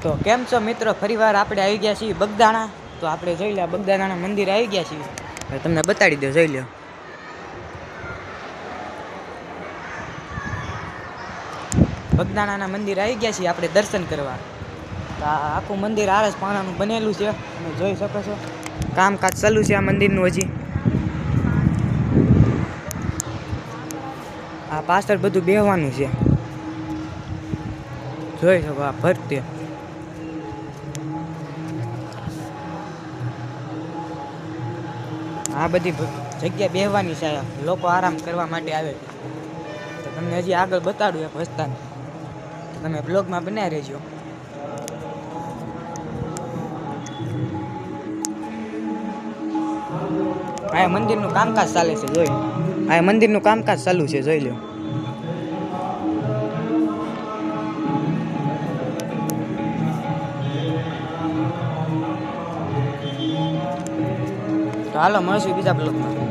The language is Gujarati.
તો કેમ છો મિત્રો, ફરીવાર આપણે આવી ગયા છીએ બગદાણા. તો આપણે જોઈ લો બગદાણાના મંદિર આવી ગયા છીએ. તમને બતાડી દો, જોઈ લો. બગદાણાના મંદિર આવી ગયા છીએ આપણે દર્શન કરવા. તો આ આખું મંદિર આરસ પાણાનું બનેલું છે, તમે જોઈ શકો છો. કામકાજ ચાલુ છે આ મંદિરનું હજી. આ પાછળ બધું બેહવાનું છે, જોઈ શકો. આ ભરતી આ બધી જગ્યા બેહવાની છે, લોકો આરામ કરવા માટે આવે છે. તો તમને હજી આગળ બતાડું એક વસ્તાન, તમે બ્લોગમાં બનાવી રહેજો. આ મંદિરનું કામકાજ ચાલે છે, જોઈ. આ મંદિરનું કામકાજ ચાલુ છે, જોઈ લો. તો હાલો મળશું બીજા બ્લોગમાં.